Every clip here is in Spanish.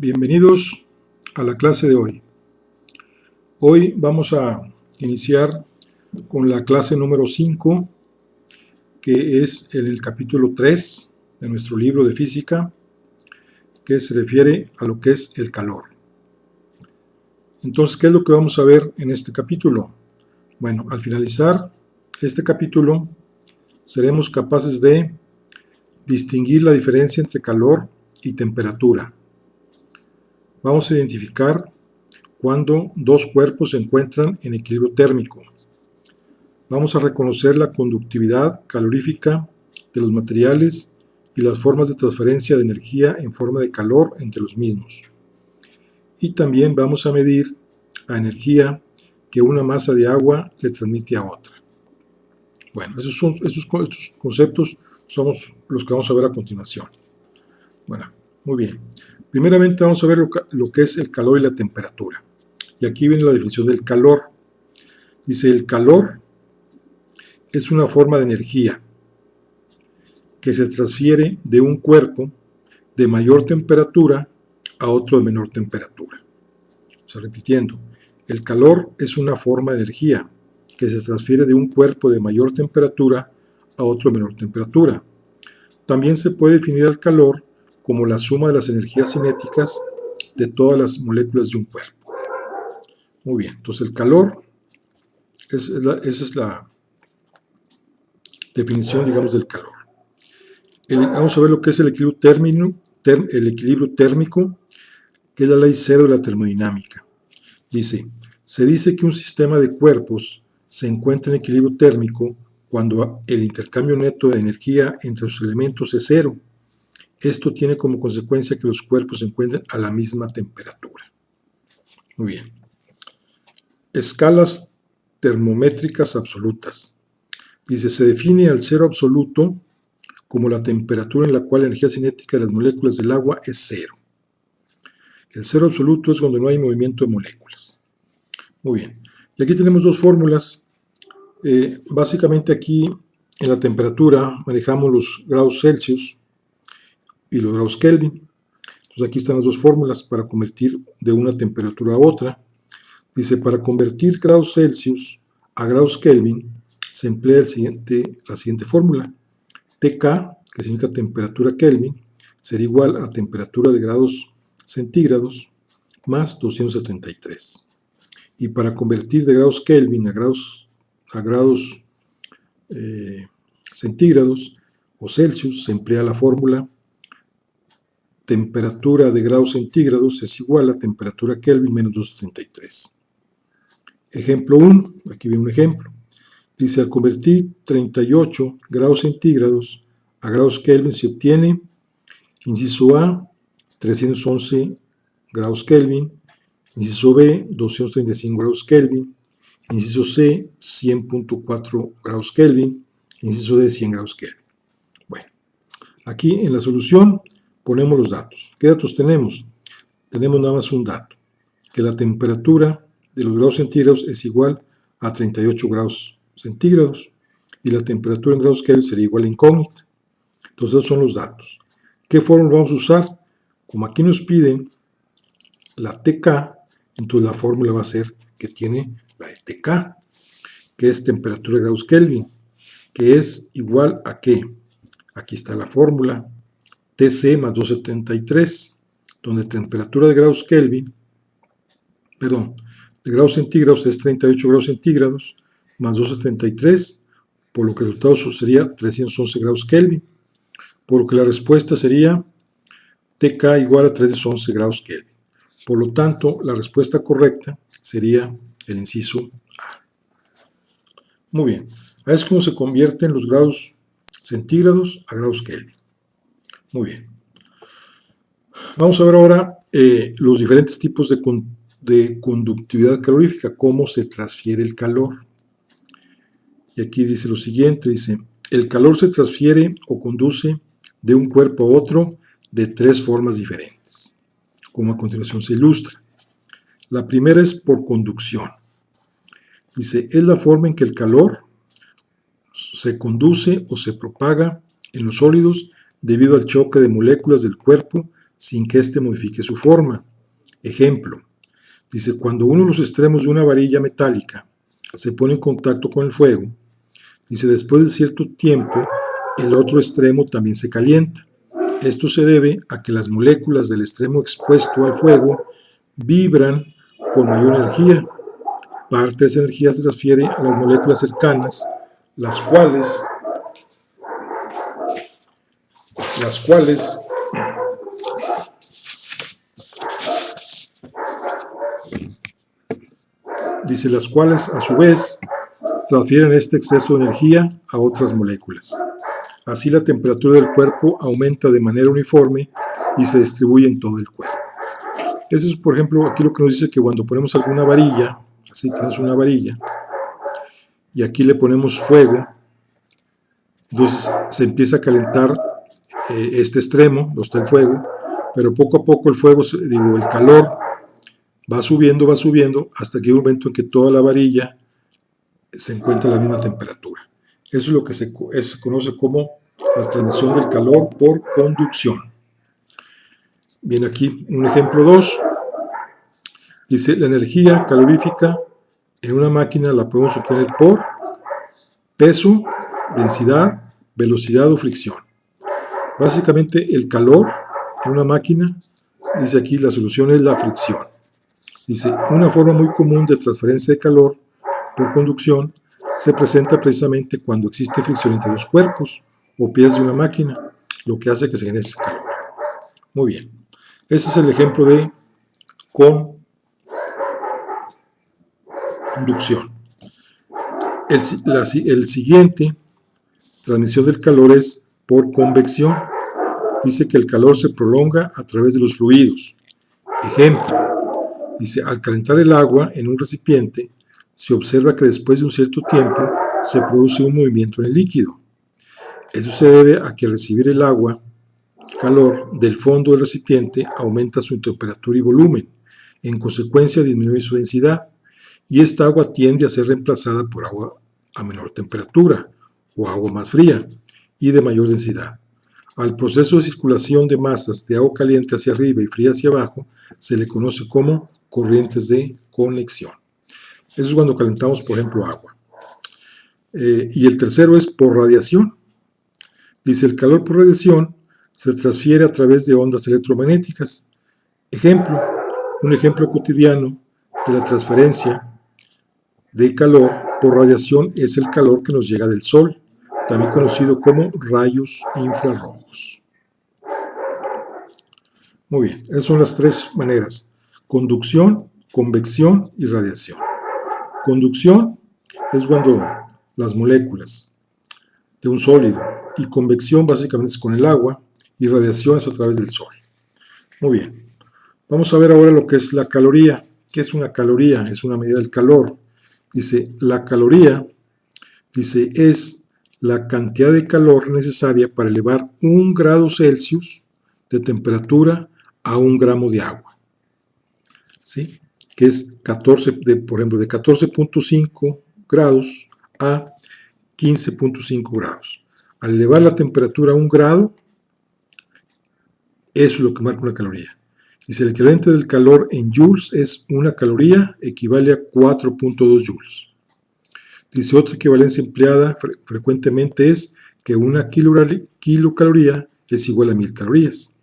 Bienvenidos a la clase de hoy. Hoy vamos a iniciar con la clase número 5, que es en el capítulo 3 de nuestro libro de física, que se refiere a lo que es el calor. Entonces, ¿qué es lo que vamos a ver en este capítulo? Bueno, al finalizar este capítulo, seremos capaces de distinguir la diferencia entre calor y temperatura. Vamos a identificar cuando dos cuerpos se encuentran en equilibrio térmico. Vamos a reconocer la conductividad calorífica de los materiales y las formas de transferencia de energía en forma de calor entre los mismos. Y también vamos a medir la energía que una masa de agua le transmite a otra. Bueno, estos conceptos son los que vamos a ver a continuación. Bueno, muy bien. Primeramente vamos a ver lo que es el calor y la temperatura. Y aquí viene la definición del calor. Dice, el calor es una forma de energía que se transfiere de un cuerpo de mayor temperatura a otro de menor temperatura. O sea, repitiendo, el calor es una forma de energía que se transfiere de un cuerpo de mayor temperatura a otro de menor temperatura. También se puede definir el calor como la suma de las energías cinéticas de todas las moléculas de un cuerpo. Muy bien, entonces el calor, esa es la definición, digamos, del calor. Vamos a ver lo que es el equilibrio térmico, que es la ley cero de la termodinámica. Dice, se dice que un sistema de cuerpos se encuentra en equilibrio térmico cuando el intercambio neto de energía entre sus elementos es cero. Esto tiene como consecuencia que los cuerpos se encuentren a la misma temperatura. Muy bien. Escalas termométricas absolutas. Dice, se define al cero absoluto como la temperatura en la cual la energía cinética de las moléculas del agua es cero. El cero absoluto es cuando no hay movimiento de moléculas. Muy bien. Y aquí tenemos dos fórmulas. Básicamente aquí en la temperatura manejamos los grados Celsius y los grados Kelvin. Entonces aquí están las dos fórmulas para convertir de una temperatura a otra. Dice, para convertir grados Celsius a grados Kelvin se emplea la siguiente fórmula. TK, que significa temperatura Kelvin, será igual a temperatura de grados centígrados más 273. Y para convertir de grados Kelvin a grados centígrados o Celsius se emplea la fórmula temperatura de grados centígrados es igual a temperatura Kelvin menos 273. Ejemplo 1, aquí viene un ejemplo. Dice, al convertir 38 grados centígrados a grados Kelvin se obtiene, inciso A, 311 grados Kelvin, inciso B, 235 grados Kelvin, inciso C, 100.4 grados Kelvin, inciso D, 100 grados Kelvin. Bueno, aquí en la solución ponemos los datos. ¿Qué datos tenemos? Tenemos nada más un dato, que la temperatura de los grados centígrados es igual a 38 grados centígrados y la temperatura en grados Kelvin sería igual a incógnita. Entonces esos son los datos. ¿Qué fórmula vamos a usar? Como aquí nos piden la TK, entonces la fórmula va a ser que tiene la de TK, que es temperatura de grados Kelvin, que es igual a ¿qué? Aquí está la fórmula, TC más 273, donde temperatura de grados Kelvin, de grados centígrados es 38 grados centígrados, más 273, por lo que el resultado sería 311 grados Kelvin, por lo que la respuesta sería TK igual a 311 grados Kelvin. Por lo tanto, la respuesta correcta sería el inciso A. Muy bien, ahí es como se convierten los grados centígrados a grados Kelvin. Muy bien. Vamos a ver ahora los diferentes tipos de conductividad calorífica, cómo se transfiere el calor. Y aquí dice lo siguiente, dice, el calor se transfiere o conduce de un cuerpo a otro de tres formas diferentes, como a continuación se ilustra. La primera es por conducción. Dice, es la forma en que el calor se conduce o se propaga en los sólidos debido al choque de moléculas del cuerpo sin que éste modifique su forma. Ejemplo, dice, cuando uno de los extremos de una varilla metálica se pone en contacto con el fuego, dice, después de cierto tiempo, el otro extremo también se calienta. Esto se debe a que las moléculas del extremo expuesto al fuego vibran con mayor energía. Parte de esa energía se transfiere a las moléculas cercanas, las cuales a su vez transfieren este exceso de energía a otras moléculas. Así la temperatura del cuerpo aumenta de manera uniforme y se distribuye en todo el cuerpo. Eso es, por ejemplo, aquí lo que nos dice que cuando ponemos alguna varilla, así tenemos una varilla, y aquí le ponemos fuego, entonces se empieza a calentar este extremo, donde está el fuego, pero poco a poco el calor va subiendo, hasta que hay un momento en que toda la varilla se encuentra a la misma temperatura. Eso es lo que se conoce como la transmisión del calor por conducción. Bien, aquí un ejemplo 2. Dice, la energía calorífica en una máquina la podemos obtener por peso, densidad, velocidad o fricción. Básicamente el calor en una máquina, dice aquí, la solución es la fricción. Dice, una forma muy común de transferencia de calor por conducción se presenta precisamente cuando existe fricción entre los cuerpos o piezas de una máquina, lo que hace que se genere ese calor. Muy bien. Este es el ejemplo de conducción. El siguiente, transmisión del calor, es por convección. Dice que el calor se prolonga a través de los fluidos. Ejemplo, dice, al calentar el agua en un recipiente, se observa que después de un cierto tiempo se produce un movimiento en el líquido. Eso se debe a que al recibir el agua, calor del fondo del recipiente aumenta su temperatura y volumen. En consecuencia disminuye su densidad y esta agua tiende a ser reemplazada por agua a menor temperatura o agua más fría y de mayor densidad. Al proceso de circulación de masas de agua caliente hacia arriba y fría hacia abajo se le conoce como corrientes de conexión. Eso es cuando calentamos, por ejemplo, agua. Y el tercero es por radiación. Dice, el calor por radiación se transfiere a través de ondas electromagnéticas. Un ejemplo cotidiano de la transferencia de calor por radiación es el calor que nos llega del Sol, también conocido como rayos infrarrojos. Muy bien, esas son las tres maneras: conducción, convección y radiación. Conducción es cuando las moléculas de un sólido, y convección básicamente es con el agua, y radiación es a través del Sol. Muy bien, vamos a ver ahora lo que es la caloría. ¿Qué es una caloría? Es una medida del calor. Dice, la caloría, dice, es la cantidad de calor necesaria para elevar 1 grado Celsius de temperatura a 1 gramo de agua. ¿Sí? Que es 14, por ejemplo, de 14.5 grados a 15.5 grados. Al elevar la temperatura a 1 grado, eso es lo que marca una caloría. Dice, el equivalente del calor en joules es una caloría, equivale a 4.2 joules. Dice, otra equivalencia empleada frecuentemente es que una kilocaloría es igual a 1000 calorías.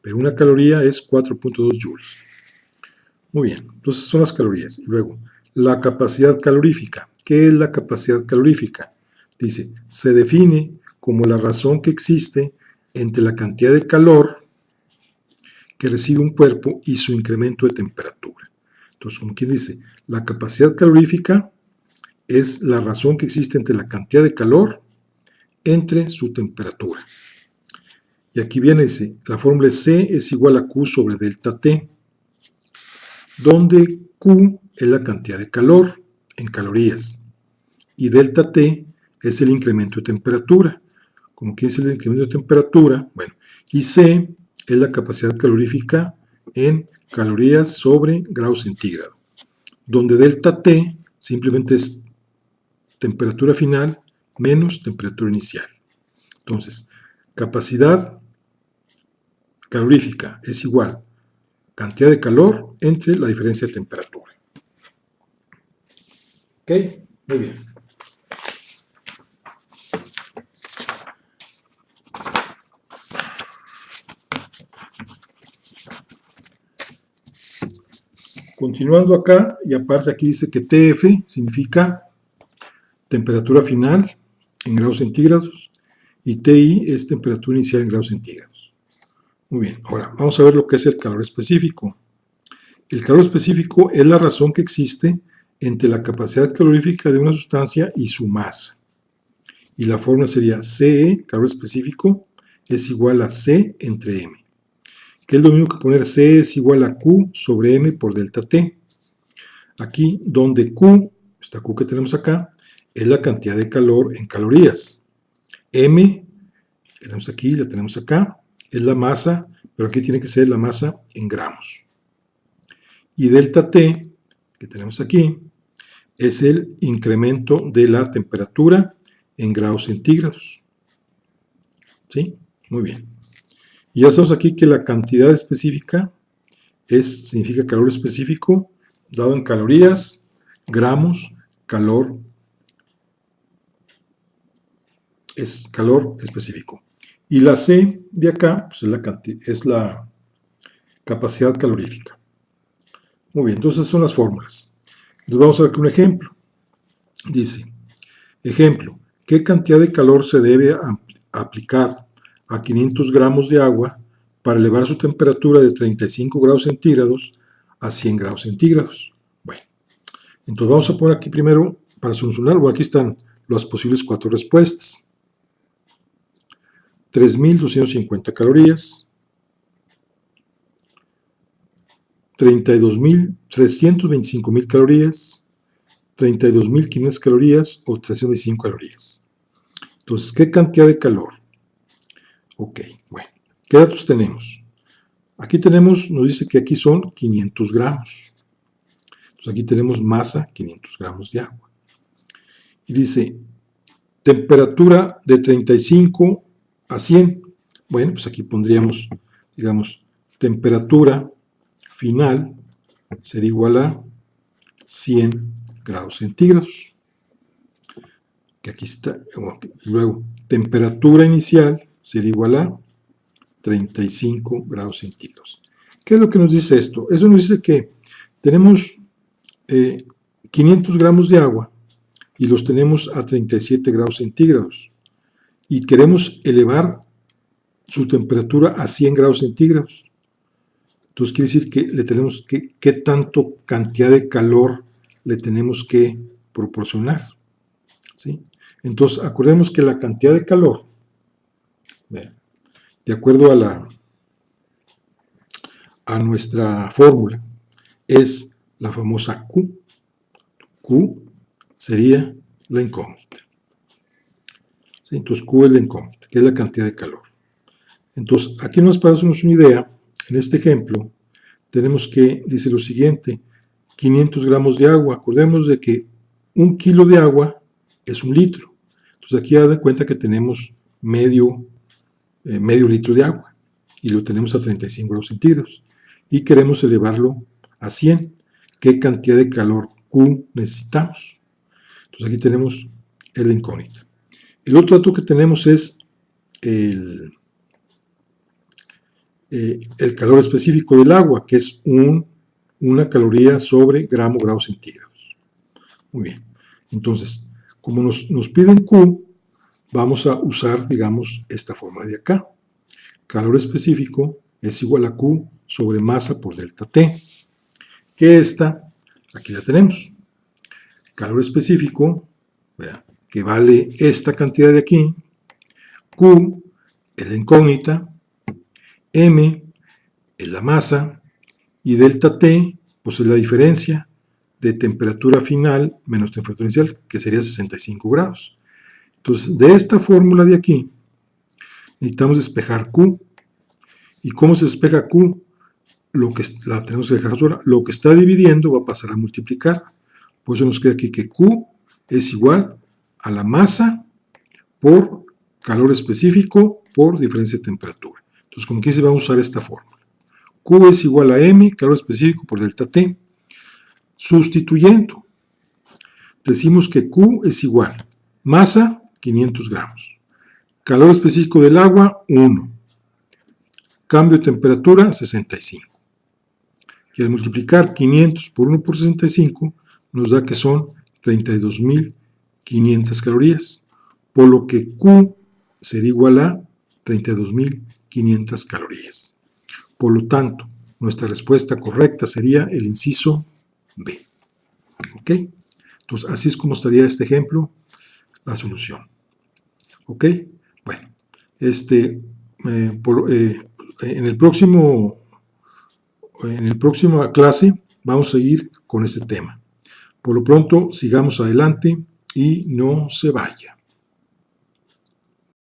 Pero una caloría es 4.2 joules. Muy bien, entonces son las calorías. Y luego, la capacidad calorífica. ¿Qué es la capacidad calorífica? Dice, se define como la razón que existe entre la cantidad de calor que recibe un cuerpo y su incremento de temperatura. Entonces, como quien dice, la capacidad calorífica es la razón que existe entre la cantidad de calor entre su temperatura. Y aquí viene, dice, la fórmula C es igual a Q sobre delta T, donde Q es la cantidad de calor en calorías y delta T es el incremento de temperatura. Como que es el incremento de temperatura, bueno, y C es la capacidad calorífica en calorías sobre grado centígrado, donde delta T simplemente es temperatura final menos temperatura inicial. Entonces, capacidad calorífica es igual cantidad de calor entre la diferencia de temperatura. ¿Ok? Muy bien. Continuando acá, y aparte aquí dice que TF significa temperatura final en grados centígrados y TI es temperatura inicial en grados centígrados. Muy bien, ahora vamos a ver lo que es el calor específico. El calor específico es la razón que existe entre la capacidad calorífica de una sustancia y su masa. Y la fórmula sería CE, calor específico, es igual a C entre M. Que es lo mismo que poner C es igual a Q sobre M por delta T. Aquí, donde Q, esta Q que tenemos acá, es la cantidad de calor en calorías. M, la tenemos aquí, la tenemos acá, es la masa, pero aquí tiene que ser la masa en gramos. Y delta T, que tenemos aquí, es el incremento de la temperatura en grados centígrados. ¿Sí? Muy bien. Y ya sabemos aquí que la cantidad específica significa calor específico, dado en calorías, gramos, calor, es calor específico. Y la C de acá pues es la capacidad calorífica. Muy bien, entonces son las fórmulas. Entonces vamos a ver un ejemplo. Dice, ejemplo, ¿qué cantidad de calor se debe aplicar a 500 gramos de agua para elevar su temperatura de 35 grados centígrados a 100 grados centígrados? Bueno, entonces vamos a poner aquí primero, para solucionar, bueno, aquí están las posibles 4 respuestas. 3.250 calorías, 325.000 calorías, 32.500 calorías o 325 calorías. Entonces, ¿qué cantidad de calor? Ok, bueno, ¿qué datos tenemos? Aquí tenemos, nos dice que aquí son 500 gramos. Entonces aquí tenemos masa, 500 gramos de agua. Y dice, temperatura de 35 a 100. Bueno, pues aquí pondríamos, digamos, temperatura final sería igual a 100 grados centígrados. Que aquí está. Luego, temperatura inicial sería igual a 35 grados centígrados. ¿Qué es lo que nos dice esto? Eso nos dice que tenemos 500 gramos de agua y los tenemos a 37 grados centígrados y queremos elevar su temperatura a 100 grados centígrados. Entonces quiere decir que le tenemos que, ¿qué tanto cantidad de calor le tenemos que proporcionar? ¿Sí? Entonces acordemos que la cantidad de calor, de acuerdo a nuestra fórmula, es la famosa Q. Q sería la incógnita. ¿Sí? Entonces Q es la incógnita, que es la cantidad de calor. Entonces, aquí nos para darnos una idea, en este ejemplo, tenemos que, dice lo siguiente, 500 gramos de agua. Acordemos de que 1 kilo de agua es 1 litro. Entonces aquí da cuenta que tenemos medio litro de agua y lo tenemos a 35 grados centígrados. Y queremos elevarlo a 100. ¿Qué cantidad de calor Q necesitamos? Entonces aquí tenemos la incógnita. El otro dato que tenemos es el calor específico del agua, que es una caloría sobre grados centígrados. Muy bien. Entonces, como nos piden Q, vamos a usar, digamos, esta fórmula de acá. Calor específico es igual a Q sobre masa por delta T. Que esta, aquí la tenemos. Calor específico, vea, que vale esta cantidad de aquí. Q es la incógnita. M es la masa y delta T pues es la diferencia de temperatura final menos temperatura inicial, que sería 65 grados. Entonces, de esta fórmula de aquí, necesitamos despejar Q. ¿Y cómo se despeja Q? La tenemos que dejar sola. Lo que está dividiendo va a pasar a multiplicar. Por eso nos queda aquí que Q es igual a la masa por calor específico por diferencia de temperatura. Entonces, como que dice, vamos a usar esta fórmula. Q es igual a M, calor específico por delta T. Sustituyendo, decimos que Q es igual, masa, 500 gramos. Calor específico del agua, 1. Cambio de temperatura, 65. Y al multiplicar 500 por 1 por 65, nos da que son 32.500 calorías. Por lo que Q sería igual a 32.500 calorías. Por lo tanto, nuestra respuesta correcta sería el inciso B. ¿Ok? Entonces, así es como estaría este ejemplo, la solución. ¿Ok? Bueno, en el próxima clase vamos a seguir con este tema. Por lo pronto, sigamos adelante y no se vaya.